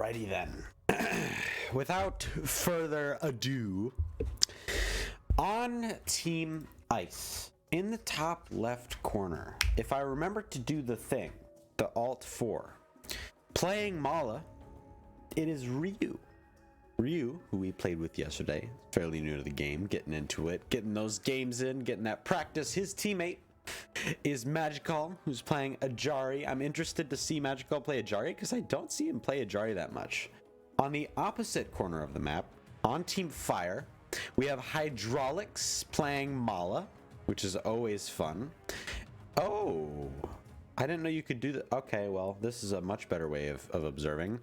Alrighty then. Without further ado, on Team Ice, in the top left corner, if I remember to do the thing, the Alt 4, playing Mala, it is Ryuu. Ryuu, who we played with yesterday, fairly new to the game, getting into it, getting those games in, getting that practice. His teammate is Magicall, who's playing Ajari. I'm interested to see Magicall play Ajari because I don't see him play Ajari that much. On the opposite corner of the map, on Team Fire, we have Hydraulix playing Mala, which is always fun. Oh, I didn't know you could do that. Okay, well, this is a much better way of observing.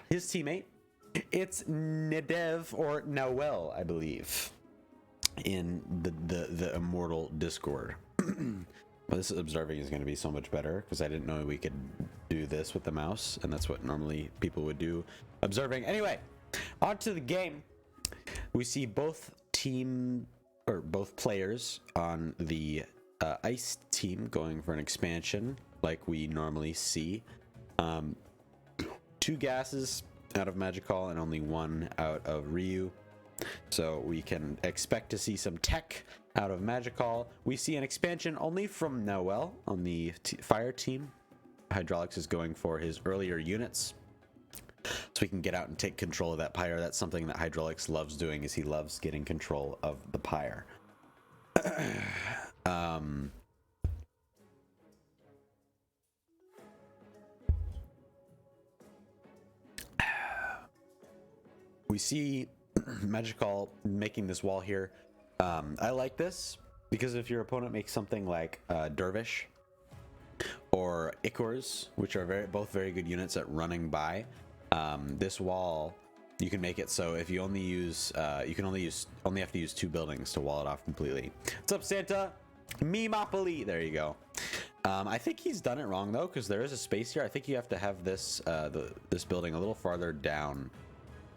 His teammate, it's Nadev or Nahuel, I believe, in the Immortal Discord. Well, this observing is going to be so much better because I didn't know we could do this with the mouse, and that's what normally people would do observing. Anyway, on to the game. We see both players on the Ice team going for an expansion like we normally see. 2 gases out of Magicall and only 1 out of Ryuu. So we can expect to see some tech out of Magicall. We see an expansion only from Nahuel on the Fire team. Hydraulix is going for his earlier units, so we can get out and take control of that PYRE. That's something that Hydraulix loves doing, is he loves getting control of the PYRE. We see Magicall making this wall here. I like this because if your opponent makes something like Dervish or Ichors, which are both very good units at running by, this wall you can make it so if you only use you can only have to use 2 buildings to wall it off completely. What's up, Santa? Memopoly. There you go. I think he's done it wrong though, because there is a space here. I think you have to have this this building a little farther down.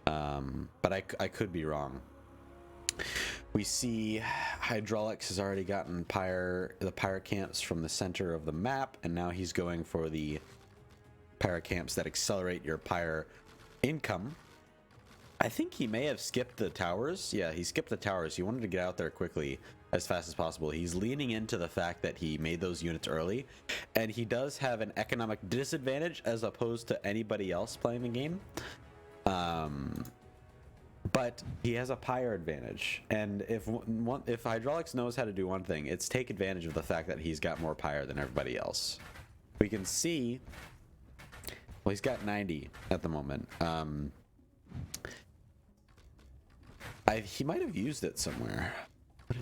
But I could be wrong. We see Hydraulix has already gotten the PYRE camps from the center of the map, and now he's going for the PYRE camps that accelerate your PYRE income. I think he may have skipped the towers. Yeah, he skipped the towers. He wanted to get out there quickly as fast as possible. He's leaning into the fact that he made those units early, and he does have an economic disadvantage as opposed to anybody else playing the game. But he has a PYRE advantage, and if Hydraulix knows how to do one thing, it's take advantage of the fact that he's got more PYRE than everybody else. We can see, well, he's got 90 at the moment. He might have used it somewhere, but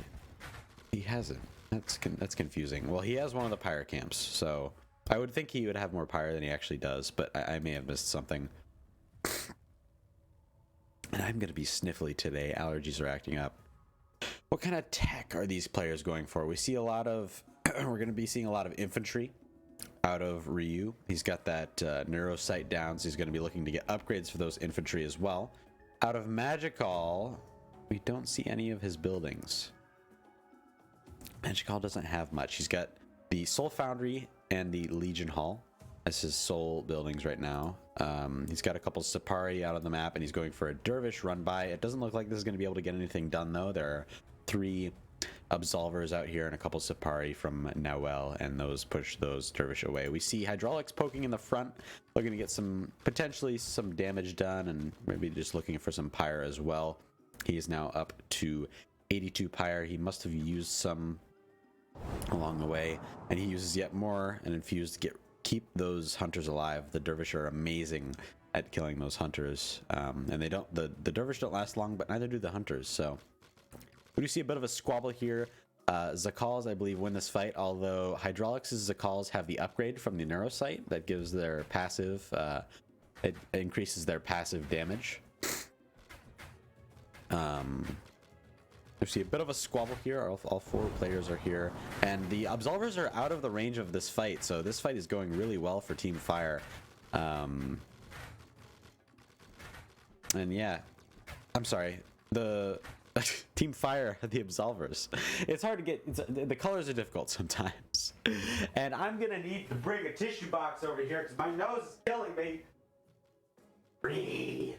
he hasn't. That's confusing. Well, he has one of the PYRE camps, so I would think he would have more PYRE than he actually does, but I may have missed something. And I'm going to be sniffly today. Allergies are acting up. What kind of tech are these players going for? We see a lot of... we're going to be seeing a lot of infantry out of Ryuu. He's got that neurosight down, so he's going to be looking to get upgrades for those infantry as well. Out of Magicall, we don't see any of his buildings. Magicall doesn't have much. He's got the Soul Foundry and the Legion Hall as his sole buildings right now. He's got a couple Sipari out on the map, and he's going for a Dervish run by. It doesn't look like this is going to be able to get anything done, though. There are 3 Absolvers out here and a couple Sipari from Nahuel, and those push those Dervish away. We see Hydraulix poking in the front, looking to get potentially some damage done, and maybe just looking for some PYRE as well. He is now up to 82 PYRE. He must have used some along the way, and he uses yet more and infused to keep those hunters alive. The Dervish are amazing at killing those hunters, and they don't. The Dervish don't last long, but neither do the hunters. So we do see a bit of a squabble here. Zakal's, I believe, win this fight, although Hydraulix's Zakal's have the upgrade from the neurosight that gives their passive. It increases their passive damage. We see a bit of a squabble here. All 4 players are here, and the Absolvers are out of the range of this fight, so this fight is going really well for Team Fire. And yeah, I'm sorry, the Team Fire, the Absolvers. It's hard to get, the colors are difficult sometimes. And I'm gonna need to bring a tissue box over here because my nose is killing me. Breathe.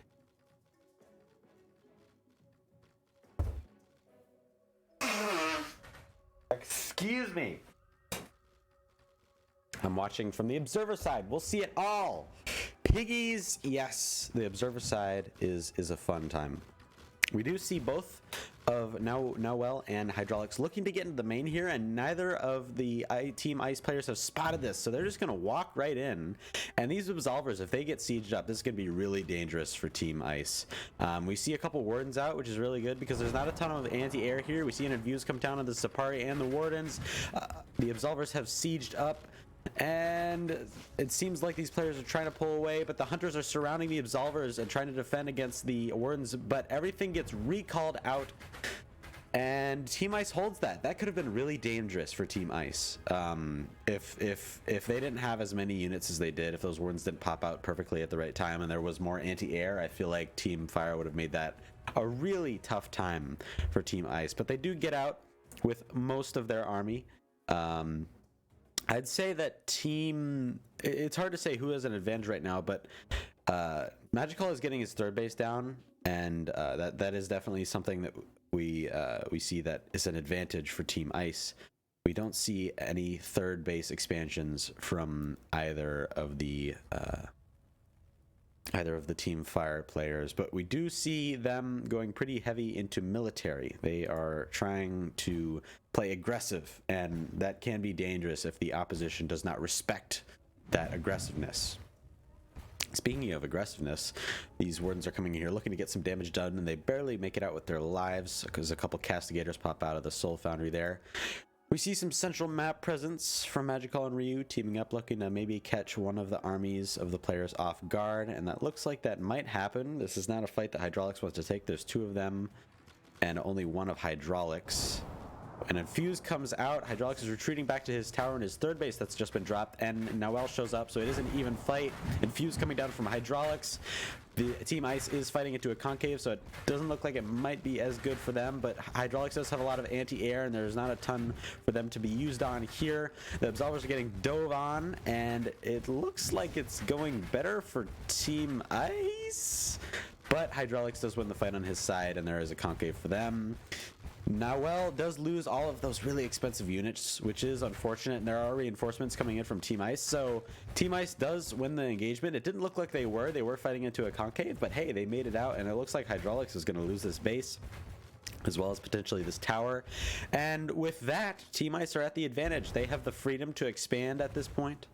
Excuse me. I'm watching from the observer side. We'll see it all. Piggies, yes. The observer side is a fun time. We do see both of Nahuel and Hydraulix looking to get into the main here, and neither of the Team Ice players have spotted this, so they're just going to walk right in. And these Absolvers, if they get sieged up, this is going to be really dangerous for Team Ice. We see a couple Wardens out, which is really good because there's not a ton of anti-air here. We see interviews come down on the Sapari and the Wardens. The Absolvers have sieged up, and it seems like these players are trying to pull away, but the Hunters are surrounding the Absolvers and trying to defend against the Wardens, but everything gets recalled out, and Team Ice holds that. That could have been really dangerous for Team Ice if they didn't have as many units as they did, if those Wardens didn't pop out perfectly at the right time and there was more anti-air. I feel like Team Fire would have made that a really tough time for Team Ice, but they do get out with most of their army. I'd say that it's hard to say who has an advantage right now, but Magicall is getting his third base down, and that is definitely something that we see that is an advantage for Team Ice. We don't see any third base expansions from either of the Team Fire players, but we do see them going pretty heavy into military. They are trying to play aggressive, and that can be dangerous if the opposition does not respect that aggressiveness. Speaking of aggressiveness, these Wardens are coming in here looking to get some damage done, and they barely make it out with their lives because a couple Castigators pop out of the Soul Foundry there. We see some central map presence from Magicall and Ryuu teaming up, looking to maybe catch one of the armies of the players off guard, and that looks like that might happen. This is not a fight that Hydraulix wants to take. There's two of them and only one of Hydraulix. And Infuse comes out. Hydraulix is retreating back to his tower and his third base that's just been dropped, and Nahuel shows up, so it is an even fight. Infuse coming down from Hydraulix. The Team Ice is fighting into a concave, so it doesn't look like it might be as good for them, but Hydraulix does have a lot of anti-air, and there's not a ton for them to be used on here. The Absolvers are getting dove on, and it looks like it's going better for Team Ice, but Hydraulix does win the fight on his side, and there is a concave for them. Nahuel does lose all of those really expensive units, which is unfortunate, and there are reinforcements coming in from Team Ice, so Team Ice does win the engagement. It didn't look like they were fighting into a concave, but hey, they made it out, and it looks like Hydraulix is going to lose this base as well as potentially this tower. And with that, Team Ice are at the advantage. They have the freedom to expand at this point.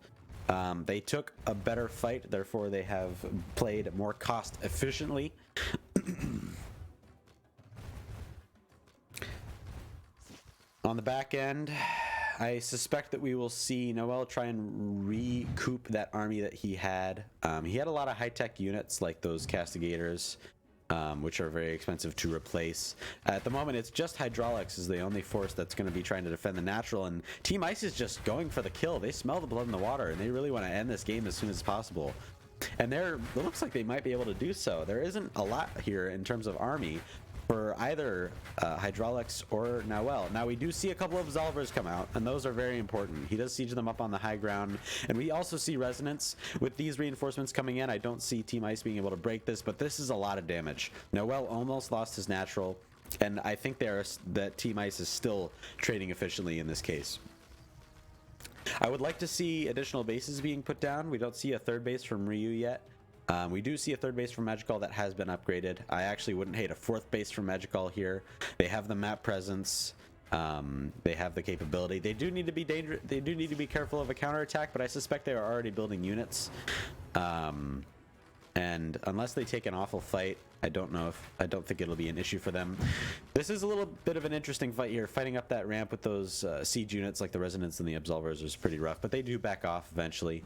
They took a better fight, therefore they have played more cost efficiently. On the back end, I suspect that we will see Nahuel try and recoup that army that he had. He had a lot of high-tech units like those Castigators, which are very expensive to replace. At the moment, it's just Hydraulix is the only force that's going to be trying to defend the natural, and Team Ice is just going for the kill. They smell the blood in the water, and they really want to end this game as soon as possible. And it looks like they might be able to do so. There isn't a lot here in terms of army for either Hydraulix or Nahuel. Now we do see a couple of Absolvers come out, and those are very important. He does siege them up on the high ground, and we also see Resonance. With these reinforcements coming in, I don't see Team Ice being able to break this, but this is a lot of damage. Nahuel almost lost his natural, and I think that Team Ice is still trading efficiently in this case. I would like to see additional bases being put down. We don't see a third base from Ryuu yet. We do see a third base from Magicall that has been upgraded. I actually wouldn't hate a fourth base from Magicall here. They have the map presence. They have the capability. They do need to be dangerous. They do need to be careful of a counterattack, but I suspect they are already building units. And unless they take an awful fight, I don't think it'll be an issue for them. This is a little bit of an interesting fight here. Fighting up that ramp with those siege units like the Resonance and the Absolvers is pretty rough, but they do back off eventually.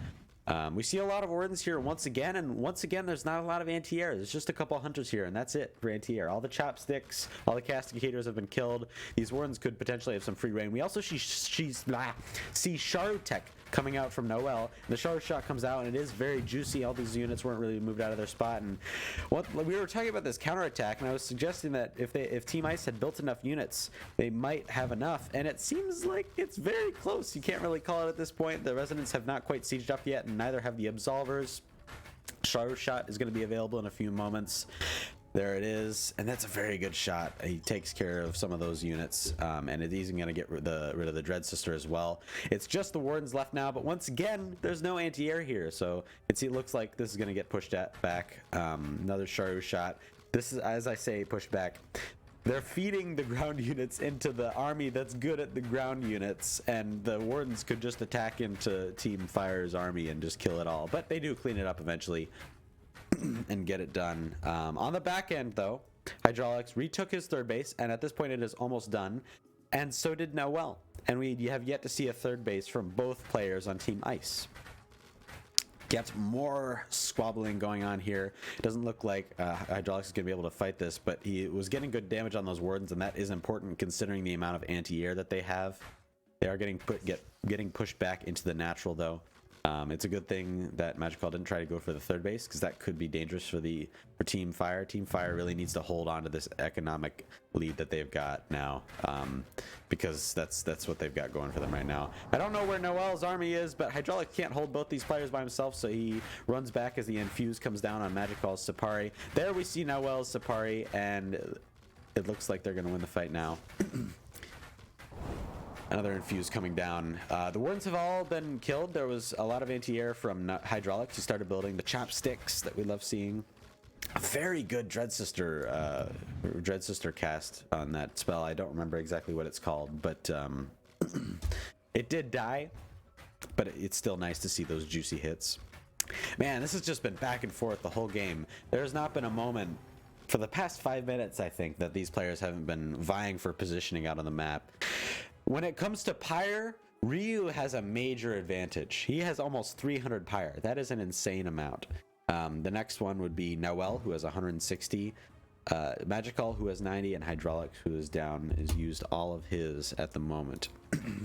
We see a lot of Wardens here once again, and once again there's not a lot of anti-air. There's just a couple Hunters here, and that's it for anti-air. All the Chopsticks, all the Castigators have been killed. These Wardens could potentially have some free reign. We also see Sharutech coming out from Nahuel. The Sharu shot comes out, and it is very juicy. All these units weren't really moved out of their spot, and we were talking about this counterattack, and I was suggesting that if Team Ice had built enough units, they might have enough, and it seems like it's very close. You can't really call it at this point. The Resonance have not quite sieged up yet, and neither have the Absolvers. Sharu shot is going to be available in a few moments. There it is, and that's a very good shot. He takes care of some of those units, and he's going to get rid of the Dread Sister as well. It's just the Wardens left now, but once again, there's no anti-air here, so it looks like this is going to get pushed back. Another Sharu shot. This is, as I say, pushed back. They're feeding the ground units into the army that's good at the ground units, and the Wardens could just attack into Team Fire's army and just kill it all. But they do clean it up eventually and get it done. On the back end, though, Hydraulix retook his third base, and at this point it is almost done. And so did Nahuel. And we have yet to see a third base from both players on Team Ice. Gets more squabbling going on here. It doesn't look like Hydraulix is going to be able to fight this, but he was getting good damage on those Wardens, and that is important considering the amount of anti-air that they have. They are getting pushed back into the natural, though. It's a good thing that Magicall didn't try to go for the third base, because that could be dangerous for Team Fire. Team Fire really needs to hold on to this economic lead that they've got now, because that's what they've got going for them right now. I don't know where Nahuel's army is, but Hydraulix can't hold both these players by himself, so he runs back as the infuse comes down on Magicall's Sipari. There we see Nahuel's Sipari, and it looks like they're going to win the fight now. Another infuse coming down. The Wardens have all been killed. There was a lot of anti-air from Hydraulix. He started building the chopsticks that we love seeing. A very good Dread Sister cast on that spell. I don't remember exactly what it's called, but it did die. But it's still nice to see those juicy hits. Man, this has just been back and forth the whole game. There has not been a moment for the past 5 minutes, I think, that these players haven't been vying for positioning out on the map. When it comes to PYRE, Ryuu has a major advantage. He has almost 300 PYRE. That is an insane amount. The next one would be Nahuel, who has 160. Magicall, who has 90, and Hydraulix, who is used all of his at the moment.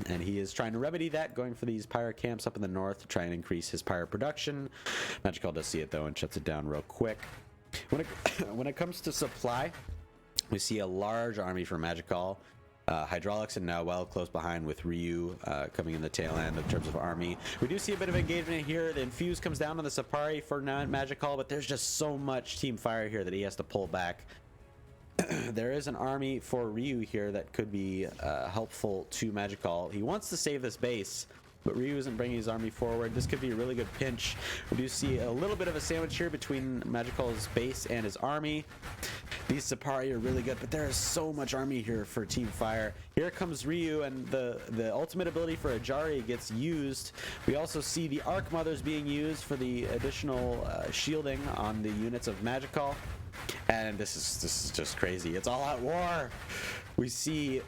And he is trying to remedy that, going for these PYRE camps up in the north to try and increase his PYRE production. Magicall does see it, though, and shuts it down real quick. When it comes to supply, we see a large army for Magicall. Hydraulix and Nahuel close behind, with Ryuu coming in the tail end in terms of army. We do see a bit of engagement here. The infuse comes down on the Sipari for Magicall, but there's just so much Team Fire here that he has to pull back. There is an army for Ryuu here that could be helpful to Magicall. He wants to save this base, but Ryuu isn't bringing his army forward. This could be a really good pinch. We do see a little bit of a sandwich here between Magicall's base and his army. These Sipari are really good, but there is so much army here for Team Fire. Here comes Ryuu, and the ultimate ability for Ajari gets used. We also see the Arc Mothers being used for the additional shielding on the units of Magicall. And this is just crazy. It's all out war. We see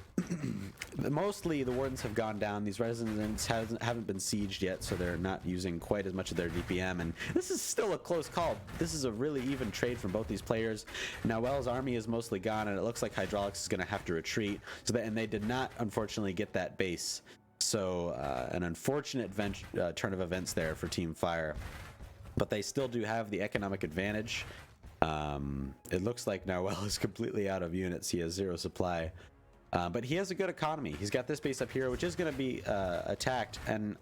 mostly the Wardens have gone down. These residents haven't been sieged yet, so they're not using quite as much of their DPM. And this is still a close call. This is a really even trade from both these players. Nahuel's army is mostly gone, and it looks like Hydraulix is going to have to retreat. And they did not, unfortunately, get that base. So an unfortunate turn of events there for Team Fire. But they still do have the economic advantage. It looks like Nahuel is completely out of units. He has 0 supply, but he has a good economy. He's got this base up here, which is going to be attacked, and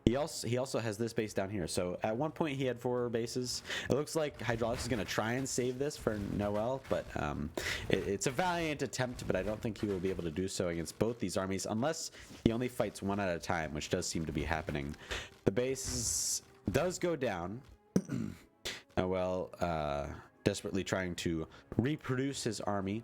he also has this base down here. So at one point he had 4 bases. It looks like Hydraulix is going to try and save this for Nahuel, but it's a valiant attempt, but I don't think he will be able to do so against both these armies unless he only fights one at a time, which does seem to be happening. The base does go down. Nahuel desperately trying to reproduce his army.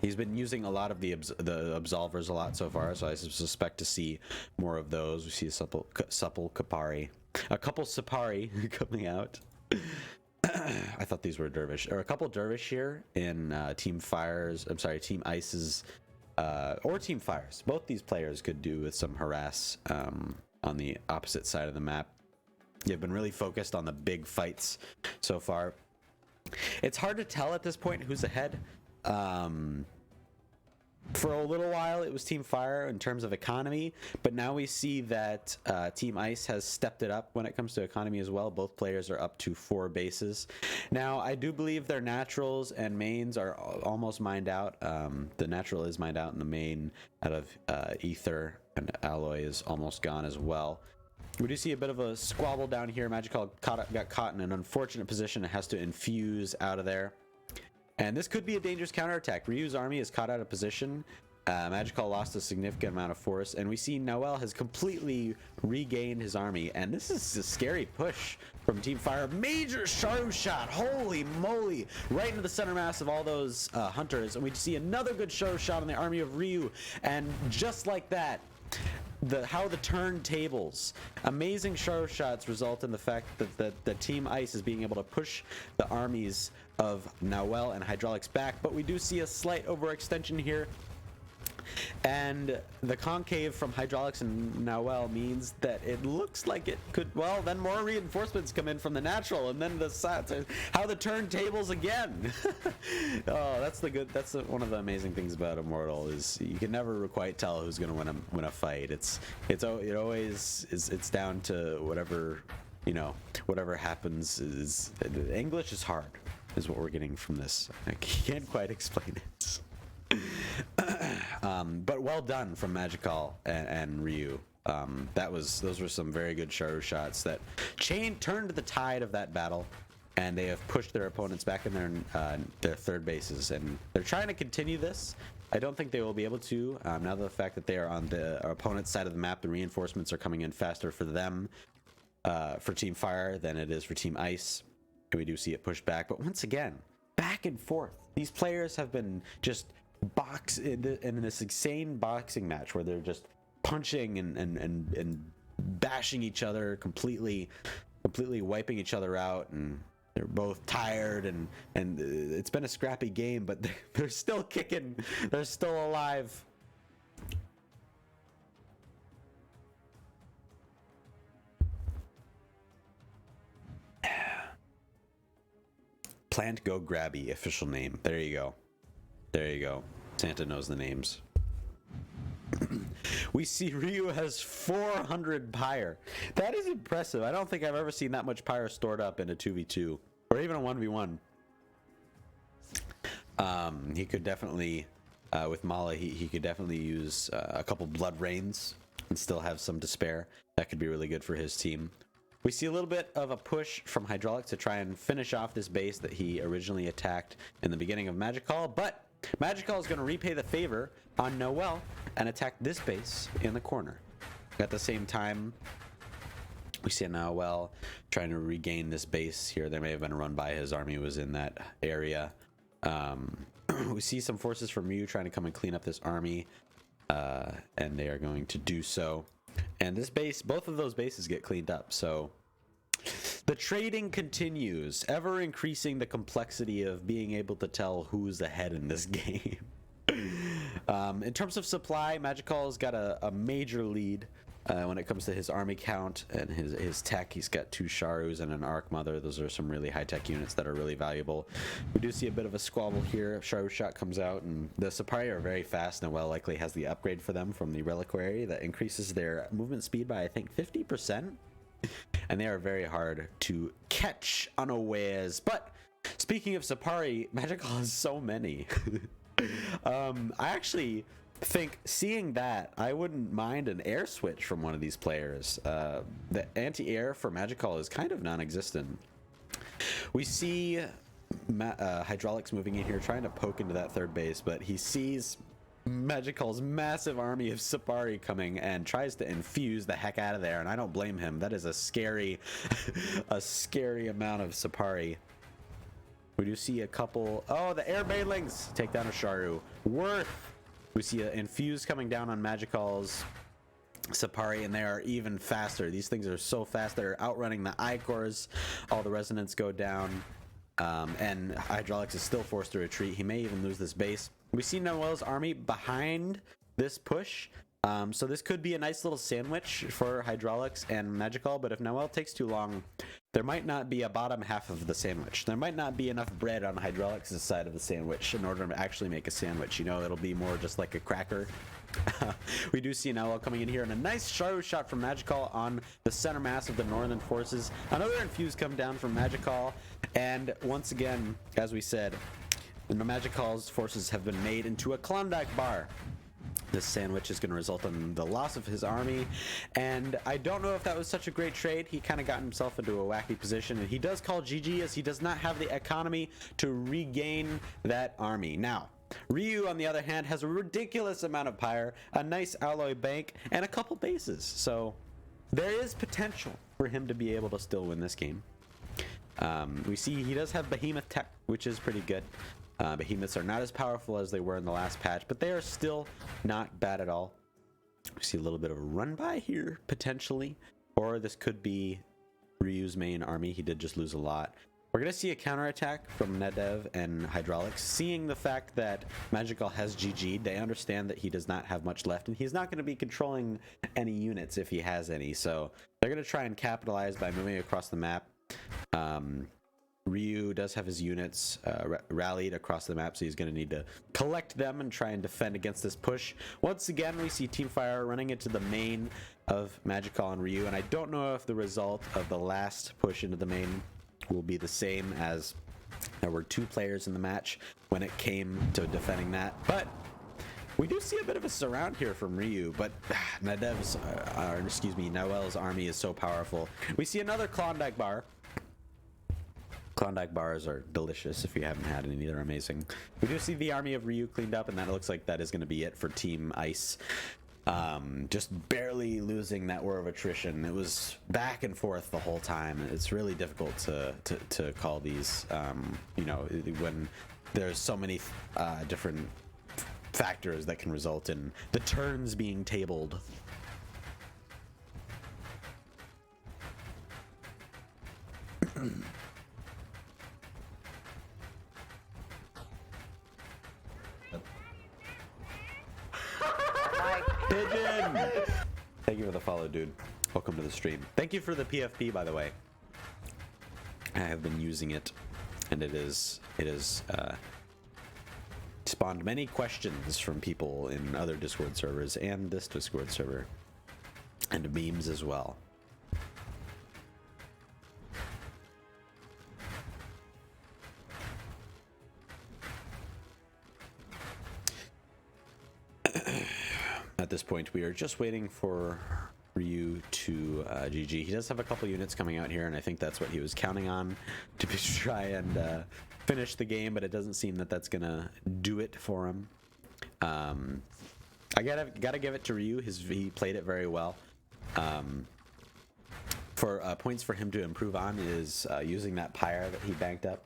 He's been using a lot of the absolvers a lot so far, so I suspect to see more of those. We see a supple Kapari, a couple Sipari coming out. I thought these were Dervish, or a couple Dervish here in Team Ice's or Team Fire's. Both these players could do with some harass on the opposite side of the map. They've been really focused on the big fights so far. It's hard to tell at this point who's ahead. For a little while, it was Team Fire in terms of economy, but now we see that Team Ice has stepped it up when it comes to economy as well. Both players are up to 4 bases. Now, I do believe their naturals and mains are almost mined out. The natural is mined out, and the main out of Ether and Alloy is almost gone as well. We do see a bit of a squabble down here. Magicall got caught in an unfortunate position. It has to infuse out of there. And this could be a dangerous counterattack. Ryu's army is caught out of position. Magicall lost a significant amount of force, and we see Nahuel has completely regained his army, and this is a scary push from Team Fire. Major Sharu shot, holy moly, right into the center mass of all those hunters, and we see another good Sharu shot on the army of Ryuu, and just like that, how the turntables, amazing Sharu shots result in the fact that the Team Ice is being able to push the armies of Nahuel and Hydraulix back, but we do see a slight overextension here. And the concave from Hydraulix and Nahuel means that it looks like it could, well, then more reinforcements come in from the natural, and then the sides, how the turntables again. Oh, that's one of the amazing things about Immortal, is you can never quite tell who's going to win a fight. It always is down to whatever, you know, whatever happens. English is hard, is what we're getting from this. I can't quite explain it. But well done from Magicall and Ryuu. Those were some very good Sharu shots that turned the tide of that battle, and they have pushed their opponents back in their third bases, and they're trying to continue this. I don't think they will be able to, now the fact that they are on the opponent's side of the map. The reinforcements are coming in faster for them, for Team Fire, than it is for Team Ice, and we do see it pushed back. But once again, back and forth, these players have been just in this insane boxing match where they're just punching and bashing each other, completely wiping each other out, and they're both tired, and it's been a scrappy game, but they're still kicking, they're still alive. Plant Go Grabby, official name. There you go. There you go. Santa knows the names. We see Ryuu has 400 PYRE. That is impressive. I don't think I've ever seen that much PYRE stored up in a 2v2 or even a 1v1. He could definitely, with Mala, he could definitely use a couple blood rains and still have some to spare. That could be really good for his team. We see a little bit of a push from Hydraulix to try and finish off this base that he originally attacked in the beginning of Magicall, but Magicall is going to repay the favor on Nahuel and attack this base in the corner. At the same time, we see Nahuel trying to regain this base here. There may have been a run by. His army was in that area. We see some forces from Ryuu trying to come and clean up this army, and they are going to do so. And this base, both of those bases get cleaned up. So the trading continues, ever increasing the complexity of being able to tell who's ahead in this game. In terms of supply, Magicall's got a major lead when it comes to his army count and his tech. He's got 2 Sharus and an Arc Mother. Those are some really high-tech units that are really valuable. We do see a bit of a squabble here. Sharu Shot comes out, and the Sapari are very fast. Nahuel likely has the upgrade for them from the Reliquary that increases their movement speed by, I think, 50%. And they are very hard to catch unawares. But speaking of Sapari, Magicall has so many. I actually think, seeing that, I wouldn't mind an air switch from one of these players. The anti-air for Magicall is kind of non-existent. We see Hydraulix moving in here, trying to poke into that third base, but he sees Magicall's massive army of Sapari coming and tries to infuse the heck out of there, and I don't blame him. That is a scary amount of Sapari. We do see a couple. Oh, the air banelings take down a Sharu. Worth. We see an infuse coming down on Magicall's Sapari, and they are even faster. These things are so fast, they're outrunning the Icors. All the resonance go down, and Hydraulix is still forced to retreat. He may even lose this base. We see Nahuel's army behind this push, so this could be a nice little sandwich for Hydraulix and Magicall, but if Nahuel takes too long, there might not be a bottom half of the sandwich. There might not be enough bread on Hydraulix's side of the sandwich in order to actually make a sandwich. You know, it'll be more just like a cracker. We do see Nahuel coming in here, and a nice Sharu shot from Magicall on the center mass of the northern forces. Another infuse come down from Magicall, and once again, as we said, Magicall's forces have been made into a Klondike bar. This sandwich is going to result in the loss of his army, and I don't know if that was such a great trade. He kind of got himself into a wacky position, and he does call GG as he does not have the economy to regain that army. Now, Ryuu, on the other hand, has a ridiculous amount of PYRE, a nice alloy bank, and a couple bases, so there is potential for him to be able to still win this game. We see he does have Behemoth Tech, which is pretty good. Behemoths are not as powerful as they were in the last patch, but they are still not bad at all. We see a little bit of a run by here, potentially. Or this could be Ryuu's main army. He did just lose a lot. We're going to see a counterattack from Nadev and Hydraulix. Seeing the fact that Magicall has GG'd, they understand that he does not have much left, and he's not going to be controlling any units if he has any. So they're going to try and capitalize by moving across the map. Ryuu does have his units rallied across the map, so he's going to need to collect them and try and defend against this push. Once again, we see Team Fire running into the main of Magicall and Ryuu, and I don't know if the result of the last push into the main will be the same, as there were 2 players in the match when it came to defending that. But we do see a bit of a surround here from Ryuu, but Nahuel's army is so powerful. We see another Klondike bar. Klondike bars are delicious if you haven't had any. They're amazing. We do see the army of Ryuu cleaned up, and that looks like that is going to be it for Team Ice. Just barely losing that war of attrition. It was back and forth the whole time. It's really difficult to call these, you know, when there's so many different factors that can result in the turns being tabled. Pigeon! Thank you for the follow, dude. Welcome to the stream. Thank you for the PFP, by the way. I have been using it, and it is spawned many questions from people in other Discord servers and this Discord server, and memes as well. At this point, we are just waiting for Ryuu to GG. He does have a couple units coming out here, and I think that's what he was counting on to try and finish the game, but it doesn't seem that that's gonna do it for him. I gotta give it to Ryuu. He played it very well. For points for him to improve on is using that PYRE that he banked up.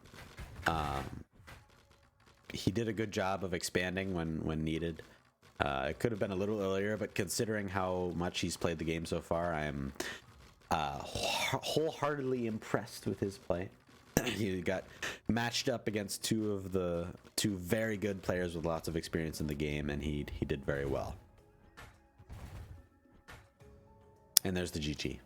He did a good job of expanding when needed. It could have been a little earlier, but considering how much he's played the game so far, I'm wholeheartedly impressed with his play. He got matched up against two very good players with lots of experience in the game, and he did very well. And there's the GG.